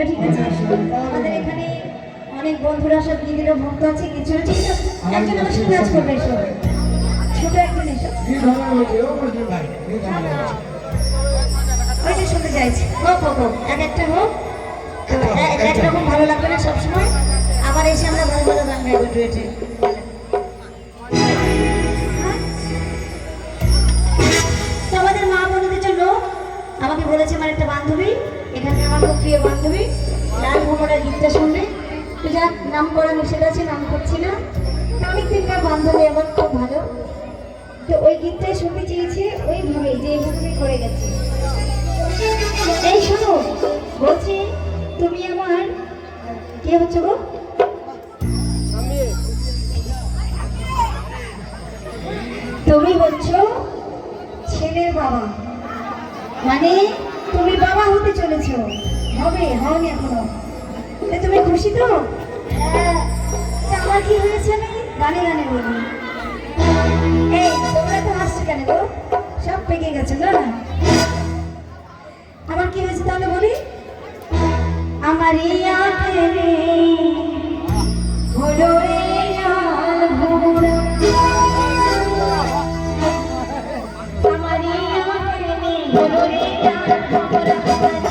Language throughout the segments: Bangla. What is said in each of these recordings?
ঠিক আছে। আমাদের এখানে অনেক বন্ধুরা সব দিদিরও ভক্ত আছে, কিছু ঠিক আছে। একজন আমার সাথে কাজ করবে, এসো ছোট একজন এসো। ওইটা শুনতে চাইছি, হোক হোক হোক, এক একটা হোক, একরকম ভালো লাগবে না সবসময়। আবার এসে আমরা ভালো ভালো গান গাইবো ডুয়েটে। তো আমাদের মা বোনদের জন্য আমাকে বলেছে আমার একটা বান্ধবী, এখানে আমার খুব প্রিয় বান্ধবী, লাল ভোমরার গীতটা শুনবে। তো যার নাম করা নিষেধ আছে, নাম করছি না, অনেক দিনকার বান্ধবী আমার, খুব ভালো। তো ওই গীতটাই শুনতে চেয়েছে ওইভাবে যেভাবে করে গেছে। এই শোনো, বলছি তুমি আমার কে হচ্ছে গো? তুমি হচ্ছো ছেলের বাবা, মানে তুমি বাবা হতে চলেছ, হবে হওনি এখনো। তুমি খুশি তো? হ্যাঁ। আমার কি হয়েছে আমি গানে গানে বলি। এই তোমরা তো হাসছো কেন গো? সব পেকে গেছে না? আমার কি হয়েছে তাহলে বলি। আমার হলো রে লাল ভোমরা, আমার হলো রে লাল ভোমরা,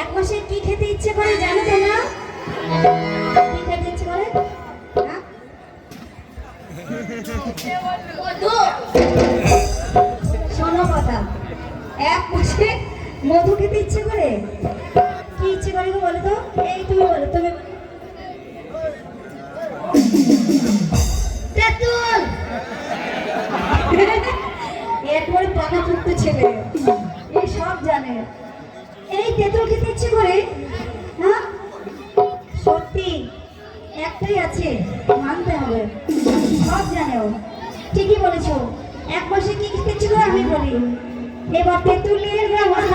এক মাসে কি খেতে ইচ্ছে করে জানো তো না? কি খেতে ইচ্ছে করে? শোনো কথা, এক মাসে মধু খেতে ইচ্ছে করে। কি ইচ্ছে করে গো বলো তো? এই তুমি বলো, তুমি তেঁতুল। এরপরে পাকা পুক্ত ছেলে, এই সব জানে। এই তেঁতুল খেতে ইচ্ছে করে? হ্যাঁ সত্যি, একটাই আছে, মানতে হবে, সব জানেও। ঠিকই বলেছো, এক মাসে কি খেতে ইচ্ছে করে আমি বলি। এবার তেঁতুলের ব্যবহার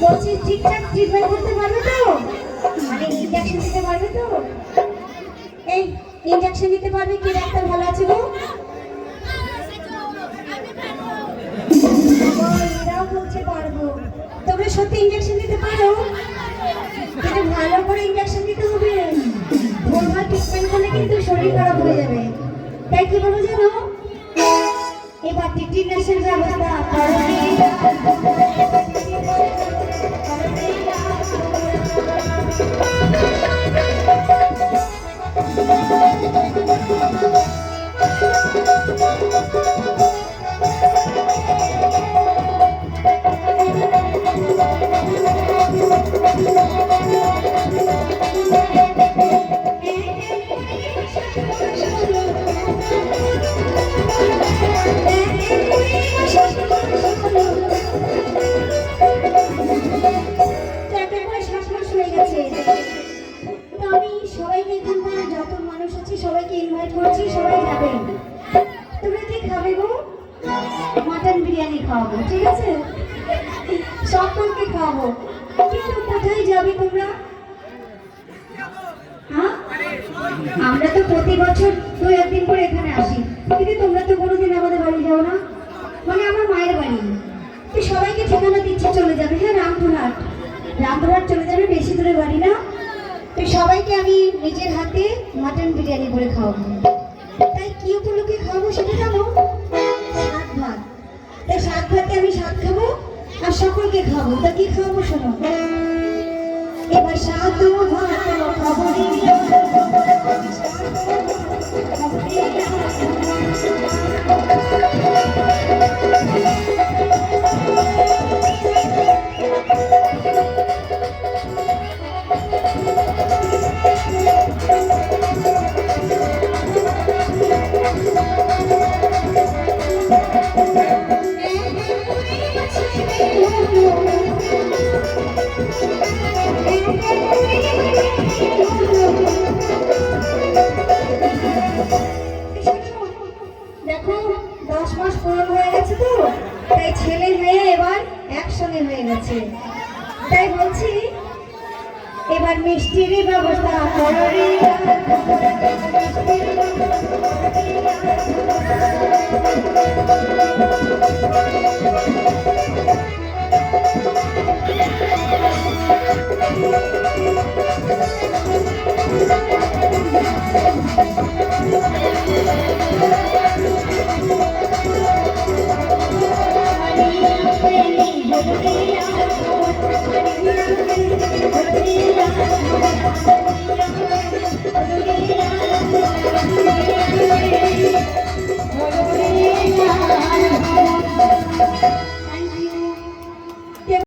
বলছি ঠিকঠাক ট্রিটমেন্ট করতে পারবে তো? মানে ইনজেকশন দিতে পারবে তো? এই ইনজেকশন দিতে পারবে কি ডাক্তার ভালো আছে গো? এরাও বলছে পারবো। তোমরা সত্যি ইনজেকশন দিতে পারো? কিন্তু ভালো করে ইনজেকশন দিতে হবে, ভুলভাল ট্রিটমেন্ট করলে কিন্তু শরীর খারাপ হয়ে যাবে। তাই কি বলো জানো, এবার টিটিনেসের ব্যবস্থা করো। হয়ে গেছে। তো আমি সবাইকে এখানকার যত মানুষ আছে সবাইকে ইনভাইট করছি, সবাই যাবেন। তোমরা কি খাবে গো? মাটন বিরিয়ানি খাওয়াবো, ঠিক আছে? সকলকে খাওয়াবো। কিন্তু কোথায় যাবে তোমরা? হ্যাঁ, আমরা তো প্রতি বছর 2-1 দিন করে এখানে আসি, কিন্তু তোমরা তো কোনোদিন আমাদের বাড়ি যাও না। মানে আমার মায়ের বাড়ি। তো সবাইকে ঠিকানা দিচ্ছে, চলে যাবে। হ্যাঁ, রামপুরহাট। রামপুরহাট চলে যাবে, বেশি দূরে বাড়ি না। তো সবাইকে আমি নিজের হাতে মাটন বিরিয়ানি করে খাওয়াবো। তাই কি উপলক্ষে খাওয়াবো সেটা জানো? সাত ভাত। তাই সাত ভাতে আমি সাত খাবো আর সকলকে খাবো। তা কি খাওয়াবো শোনো। এবার সাত ভাত খাবো। দেখো 10 মাস পূরণ হয়ে গেছে, তো তাই ছেলে মেয়ে এবার একসঙ্গে হয়ে গেছে। তাই বলছি এবার মিষ্টির ব্যবস্থা করো রে।